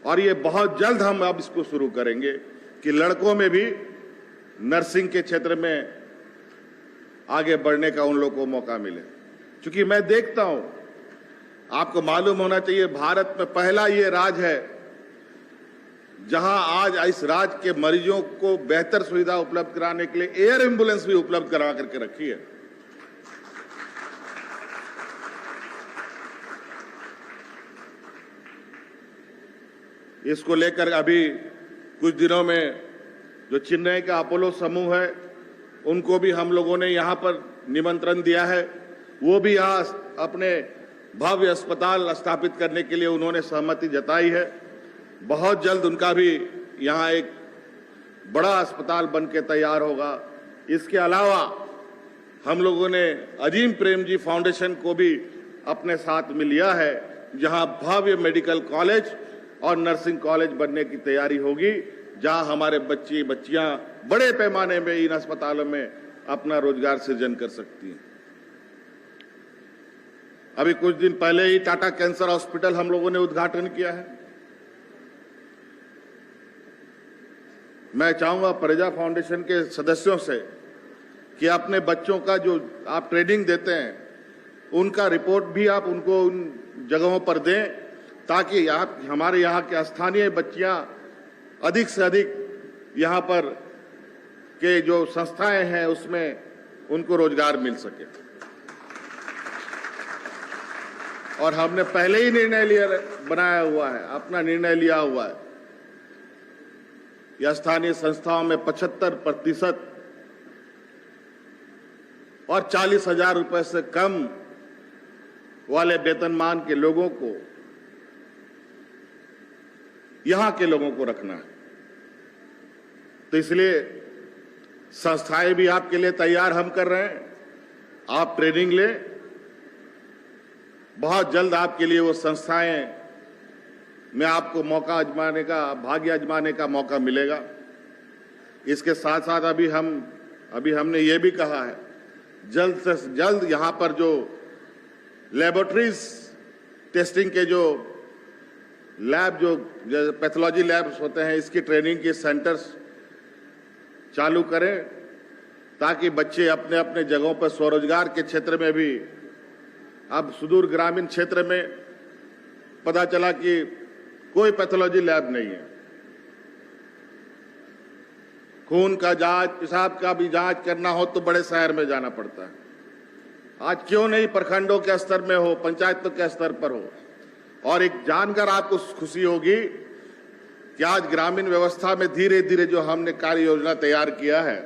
और ये बहुत जल्द हम अब इसको शुरू करेंगे कि लड़कों में भी नर्सिंग के क्षेत्र में आगे बढ़ने का उन लोगों को मौका मिले। क्योंकि मैं देखता हूं, आपको मालूम होना चाहिए, भारत में पहला ये राज्य है जहां आज इस राज्य के मरीजों को बेहतर सुविधा उपलब्ध कराने के लिए एयर एम्बुलेंस भी उपलब्ध करा करके रखी है। इसको लेकर अभी कुछ दिनों में जो चेन्नई का अपोलो समूह है, उनको भी हम लोगों ने यहां पर निमंत्रण दिया है। वो भी यहां अपने भव्य अस्पताल स्थापित करने के लिए उन्होंने सहमति जताई है। बहुत जल्द उनका भी यहां एक बड़ा अस्पताल बनके तैयार होगा। इसके अलावा हम लोगों ने अजीम प्रेमजी फाउंडेशन को भी अपने साथ में लिया है, जहां भव्य मेडिकल कॉलेज और नर्सिंग कॉलेज बनने की तैयारी होगी, जहां हमारे बच्चे बच्चियां बड़े पैमाने में इन अस्पतालों में अपना रोजगार सृजन कर सकती हैं। अभी कुछ दिन पहले ही टाटा कैंसर हॉस्पिटल हम लोगों ने उद्घाटन किया है। मैं चाहूंगा प्रजा फाउंडेशन के सदस्यों से कि अपने बच्चों का जो आप ट्रेनिंग देते हैं, उनका रिपोर्ट भी आप उनको उन जगहों पर दें, ताकि हमारे यहाँ के स्थानीय बच्चियां अधिक से अधिक यहाँ पर के जो संस्थाएं हैं उसमें उनको रोजगार मिल सके। और हमने पहले ही बनाया हुआ है, अपना निर्णय लिया हुआ है। यह स्थानीय संस्थाओं में 75% और 40,000 रुपए से कम वाले वेतनमान के लोगों को, यहां के लोगों को रखना है। तो इसलिए संस्थाएं भी आपके लिए तैयार हम कर रहे हैं। आप ट्रेनिंग लें, बहुत जल्द आपके लिए वो संस्थाएं में आपको मौका आजमाने का, भाग्य आजमाने का मौका मिलेगा। इसके साथ साथ अभी हमने ये भी कहा है, जल्द से जल्द यहां पर जो लेबोरेटरीज टेस्टिंग के जो लैब, जो पैथोलॉजी लैब्स होते हैं, इसकी ट्रेनिंग के सेंटर्स चालू करें, ताकि बच्चे अपने अपने जगहों पर स्वरोजगार के क्षेत्र में भी, अब सुदूर ग्रामीण क्षेत्र में पता चला कि कोई पैथोलॉजी लैब नहीं है। खून का जांच, पेशाब का भी जांच करना हो तो बड़े शहर में जाना पड़ता है। आज क्यों नहीं प्रखंडों के स्तर में हो, पंचायतों के स्तर पर हो। और एक जानकर आपको खुशी होगी कि आज ग्रामीण व्यवस्था में धीरे धीरे जो हमने कार्य योजना तैयार किया है,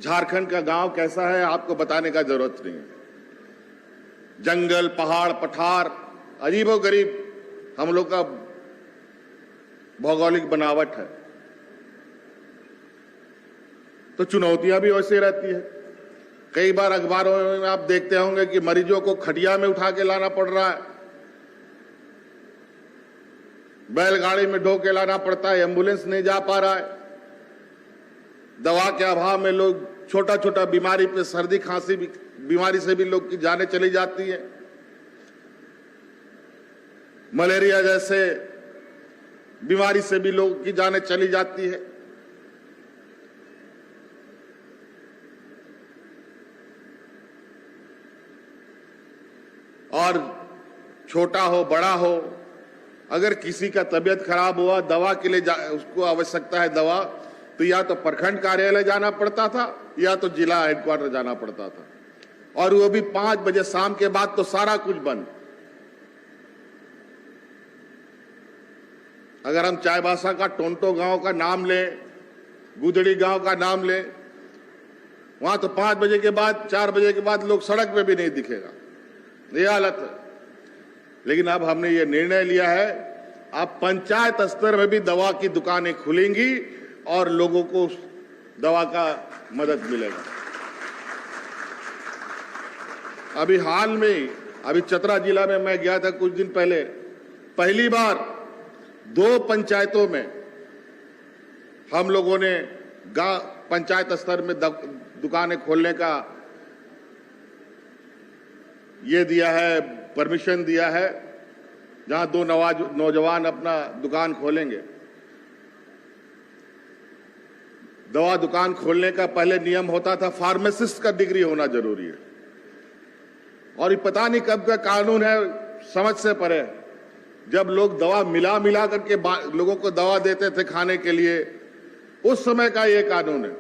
झारखंड का गांव कैसा है आपको बताने का जरूरत नहीं है। जंगल, पहाड़, पठार, अजीबोगरीब हम लोग का भौगोलिक बनावट है। तो चुनौतियां भी वैसे रहती है। कई बार अखबारों में आप देखते होंगे कि मरीजों को खटिया में उठा के लाना पड़ रहा है, बैलगाड़ी में ढो के लाना पड़ता है, एम्बुलेंस नहीं जा पा रहा है। दवा के अभाव में लोग छोटा छोटा बीमारी पे, सर्दी खांसी बीमारी से भी लोग की जानें चली जाती है। मलेरिया जैसे बीमारी से भी लोगों की जानें चली जाती है। और छोटा हो बड़ा हो, अगर किसी का तबीयत खराब हुआ, दवा के लिए उसको आवश्यकता है दवा, तो या तो प्रखंड कार्यालय जाना पड़ता था या तो जिला हेडक्वार्टर जाना पड़ता था। और वो भी 5 बजे शाम के बाद तो सारा कुछ बंद। अगर हम चाईबासा का टोंटो गांव का नाम लें, गुदड़ी गांव का नाम लें, वहां तो 5 बजे के बाद, 4 बजे के बाद लोग सड़क पे भी नहीं दिखेगा। ये हालत है। लेकिन अब हमने ये निर्णय लिया है, अब पंचायत स्तर में भी दवा की दुकानें खुलेंगी और लोगों को दवा का मदद मिलेगा। अभी हाल में, अभी चतरा जिला में मैं गया था कुछ दिन पहले, पहली बार 2 पंचायतों में हम लोगों ने पंचायत स्तर में दुकानें खोलने का ये दिया है परमिशन दिया है, जहां दो नौजवान अपना दुकान खोलेंगे। दवा दुकान खोलने का पहले नियम होता था फार्मासिस्ट का डिग्री होना जरूरी है, और ये पता नहीं कब का कानून है, समझ से परे। जब लोग दवा मिला करके लोगों को दवा देते थे खाने के लिए, उस समय का ये कानून है।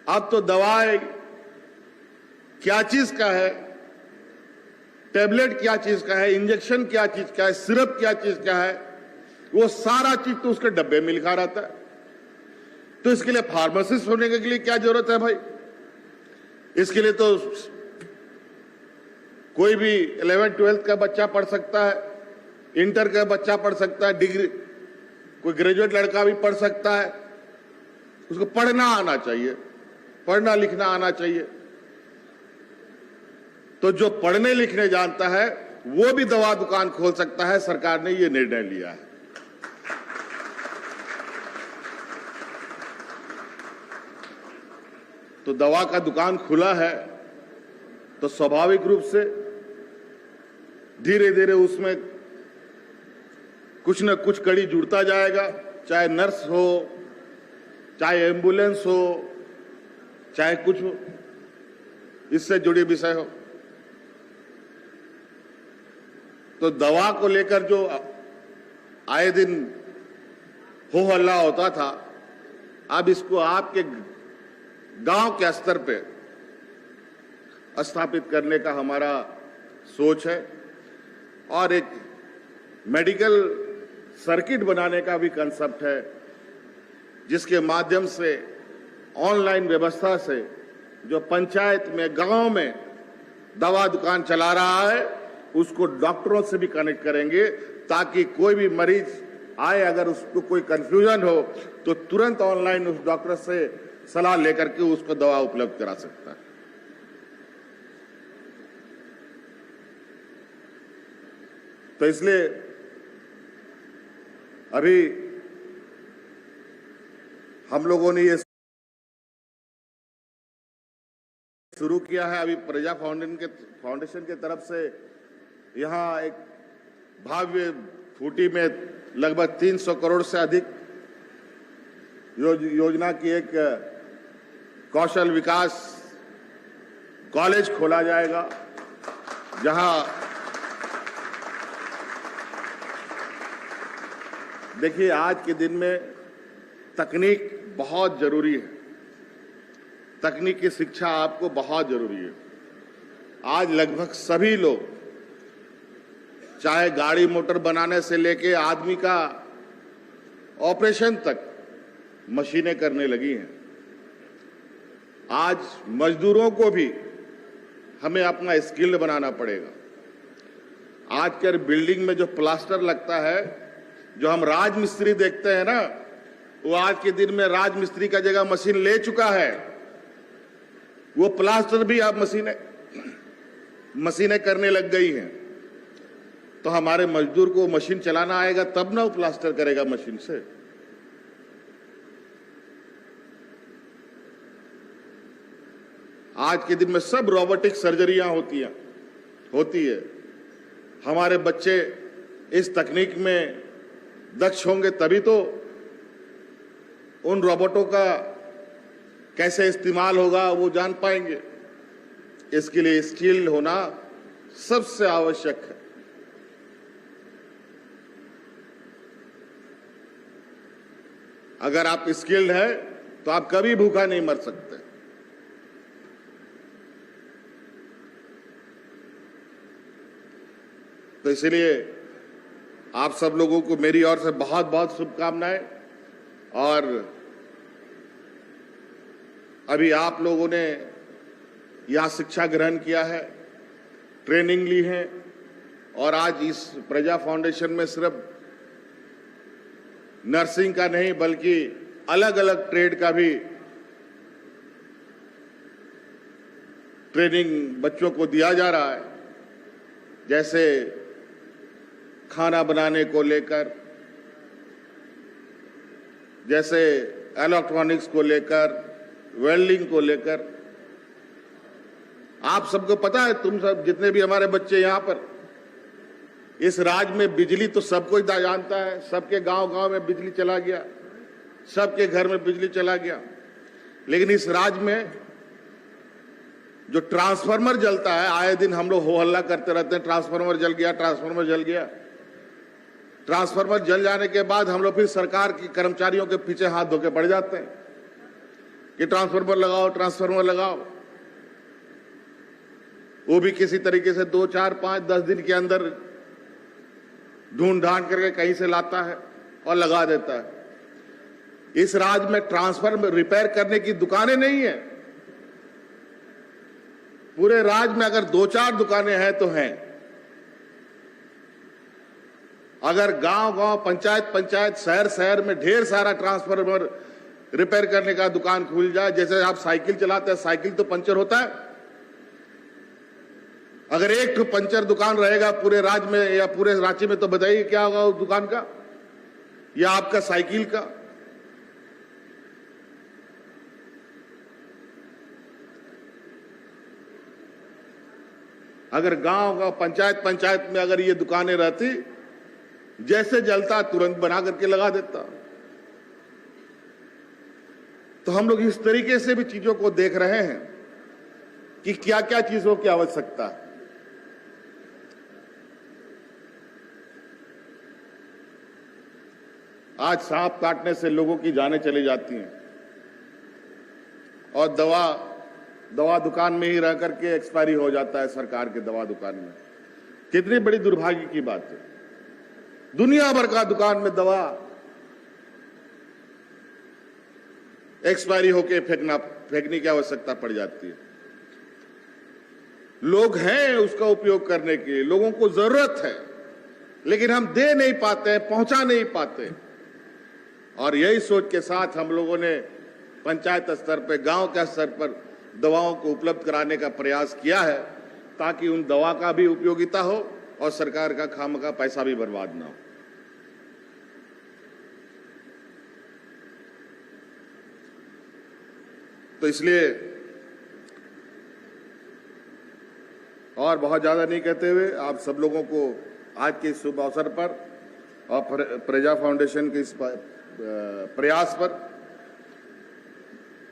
अब तो दवा क्या चीज का है, टैबलेट क्या चीज का है, इंजेक्शन क्या चीज का है, सिरप क्या चीज का है, वो सारा चीज तो उसके डब्बे में लिखा रहता है। तो इसके लिए फार्मासिस्ट होने के लिए क्या जरूरत है भाई? इसके लिए तो कोई भी 11th-12th का बच्चा पढ़ सकता है, इंटर का बच्चा पढ़ सकता है, डिग्री कोई ग्रेजुएट लड़का भी पढ़ सकता है। उसको पढ़ना आना चाहिए, पढ़ना लिखना आना चाहिए। तो जो पढ़ने लिखने जानता है वो भी दवा दुकान खोल सकता है। सरकार ने ये निर्णय लिया है। तो दवा का दुकान खुला है तो स्वाभाविक रूप से धीरे धीरे उसमें कुछ न कुछ कड़ी जुड़ता जाएगा, चाहे नर्स हो, चाहे एम्बुलेंस हो, चाहे कुछ हो, इससे जुड़े विषय हो। तो दवा को लेकर जो आए दिन हो हल्ला होता था, अब इसको आपके गांव के स्तर पे स्थापित करने का हमारा सोच है, और एक मेडिकल सर्किट बनाने का भी कंसेप्ट है, जिसके माध्यम से ऑनलाइन व्यवस्था से जो पंचायत में, गांव में दवा दुकान चला रहा है उसको डॉक्टरों से भी कनेक्ट करेंगे, ताकि कोई भी मरीज आए, अगर उसको कोई कंफ्यूजन हो तो तुरंत ऑनलाइन उस डॉक्टर से सलाह लेकर के उसको दवा उपलब्ध करा सकता है। तो इसलिए अभी हम लोगों ने ये शुरू किया है। अभी प्रजा फाउंडेशन के तरफ से यहाँ एक भव्य खूंटी में लगभग 300 करोड़ से अधिक योजना की एक कौशल विकास कॉलेज खोला जाएगा, जहां देखिए आज के दिन में तकनीक बहुत जरूरी है, तकनीक की शिक्षा आपको बहुत जरूरी है। आज लगभग सभी लोग, चाहे गाड़ी मोटर बनाने से लेके आदमी का ऑपरेशन तक, मशीनें करने लगी हैं। आज मजदूरों को भी हमें अपना स्किल्ड बनाना पड़ेगा। आज के बिल्डिंग में जो प्लास्टर लगता है, जो हम राजमिस्त्री देखते हैं ना, वो आज के दिन में राजमिस्त्री का जगह मशीन ले चुका है। वो प्लास्टर भी अब मशीनें करने लग गई हैं। तो हमारे मजदूर को मशीन चलाना आएगा तब ना वो प्लास्टर करेगा मशीन से। आज के दिन में सब रोबोटिक सर्जरियां होती है। हमारे बच्चे इस तकनीक में दक्ष होंगे तभी तो उन रोबोटों का कैसे इस्तेमाल होगा वो जान पाएंगे। इसके लिए स्किल होना सबसे आवश्यक है। अगर आप स्किल्ड हैं तो आप कभी भूखा नहीं मर सकते। तो इसलिए आप सब लोगों को मेरी ओर से बहुत बहुत शुभकामनाएं। और अभी आप लोगों ने यह शिक्षा ग्रहण किया है, ट्रेनिंग ली है, और आज इस प्रजा फाउंडेशन में सिर्फ नर्सिंग का नहीं बल्कि अलग अलग ट्रेड का भी ट्रेनिंग बच्चों को दिया जा रहा है। जैसे खाना बनाने को लेकर, जैसे इलेक्ट्रॉनिक्स को लेकर, वेल्डिंग को लेकर। आप सबको पता है, तुम सब जितने भी हमारे बच्चे यहाँ पर इस राज्य में बिजली तो सब कोई जानता है, सबके गांव-गांव में बिजली चला गया, सबके घर में बिजली चला गया। लेकिन इस राज्य में जो ट्रांसफार्मर जलता है, आए दिन हम लोग हो हल्ला करते रहते हैं, ट्रांसफार्मर जल गया, ट्रांसफार्मर जल गया। ट्रांसफार्मर जल जाने के बाद हम लोग फिर सरकार के कर्मचारियों के पीछे हाथ धो के पड़ जाते हैं कि ट्रांसफार्मर लगाओ, ट्रांसफार्मर लगाओ। वो भी किसी तरीके से 2, 4, 5, 10 दिन के अंदर ढूंढ ढांड करके कहीं से लाता है और लगा देता है। इस राज्य में ट्रांसफार्मर रिपेयर करने की दुकानें नहीं है। पूरे राज्य में अगर 2-4 दुकानें हैं तो हैं। अगर गांव-गांव, पंचायत-पंचायत, शहर-शहर में ढेर सारा ट्रांसफार्मर रिपेयर करने का दुकान खुल जाए, जैसे आप साइकिल चलाते हैं, साइकिल तो पंचर होता है। अगर एक तो पंचर दुकान रहेगा पूरे राज्य में या पूरे रांची में, तो बताइए क्या होगा उस दुकान का या आपका साइकिल का। अगर गांव-गांव, पंचायत-पंचायत में अगर ये दुकानें रहती, जैसे जलता तुरंत बना करके लगा देता। तो हम लोग इस तरीके से भी चीजों को देख रहे हैं कि क्या क्या चीजों की आवश्यकता है। आज सांप काटने से लोगों की जानें चली जाती हैं और दवा दुकान में ही रह करके एक्सपायरी हो जाता है सरकार के दवा दुकान में। कितनी बड़ी दुर्भाग्य की बात है। दुनिया भर का दुकान में दवा एक्सपायरी होके फेंकने की आवश्यकता पड़ जाती है। लोग हैं उसका उपयोग करने के, लोगों को जरूरत है, लेकिन हम दे नहीं पाते, पहुंचा नहीं पाते। और यही सोच के साथ हम लोगों ने पंचायत स्तर पर, गांव के स्तर पर दवाओं को उपलब्ध कराने का प्रयास किया है, ताकि उन दवा का भी उपयोगिता हो और सरकार का खामखा पैसा भी बर्बाद ना हो। तो इसलिए और बहुत ज्यादा नहीं कहते हुए आप सब लोगों को आज के शुभ अवसर पर और प्रजा फाउंडेशन के इस प्रयास पर,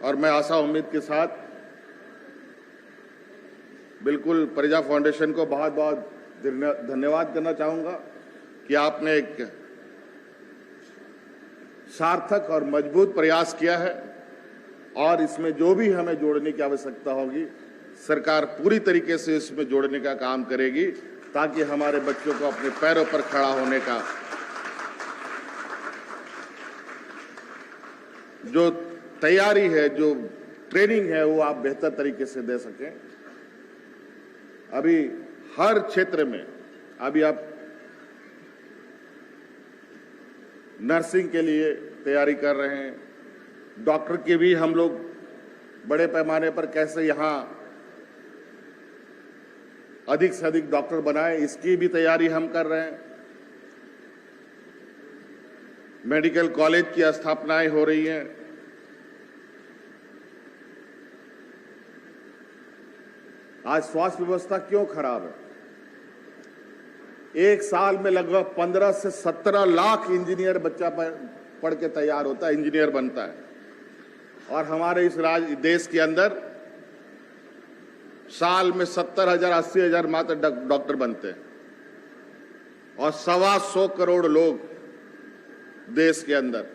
और मैं आशा उम्मीद के साथ बिल्कुल प्रजा फाउंडेशन को बहुत बहुत धन्यवाद करना चाहूंगा कि आपने एक सार्थक और मजबूत प्रयास किया है, और इसमें जो भी हमें जोड़ने की आवश्यकता होगी, सरकार पूरी तरीके से इसमें जोड़ने का काम करेगी, ताकि हमारे बच्चों को अपने पैरों पर खड़ा होने का जो तैयारी है, जो ट्रेनिंग है, वो आप बेहतर तरीके से दे सकें। अभी हर क्षेत्र में, अभी आप नर्सिंग के लिए तैयारी कर रहे हैं, डॉक्टर के भी हम लोग बड़े पैमाने पर कैसे यहां अधिक से अधिक डॉक्टर बनाएं, इसकी भी तैयारी हम कर रहे हैं। मेडिकल कॉलेज की स्थापनाएं हो रही हैं। आज स्वास्थ्य व्यवस्था क्यों खराब है? एक साल में लगभग 15 से 17 लाख इंजीनियर बच्चा पढ़ के तैयार होता है, इंजीनियर बनता है, और हमारे इस देश के अंदर साल में 70,000 80,000 मात्र डॉक्टर बनते हैं, और 125 करोड़ लोग देश के अंदर।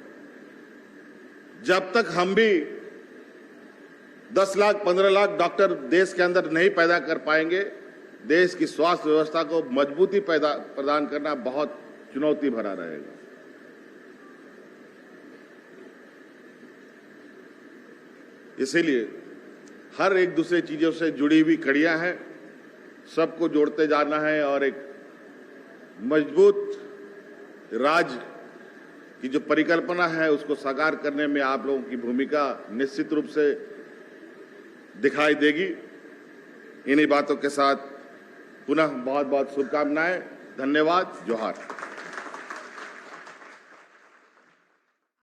जब तक हम भी 10 लाख 15 लाख डॉक्टर देश के अंदर नहीं पैदा कर पाएंगे, देश की स्वास्थ्य व्यवस्था को मजबूती प्रदान करना बहुत चुनौती भरा रहेगा। इसीलिए हर एक दूसरे चीजों से जुड़ी हुई कड़ियां हैं, सबको जोड़ते जाना है, और एक मजबूत राज्य की जो परिकल्पना है उसको साकार करने में आप लोगों की भूमिका निश्चित रूप से दिखाई देगी। इन्हीं बातों के साथ पुनः बहुत बहुत शुभकामनाएं। धन्यवाद। जोहार।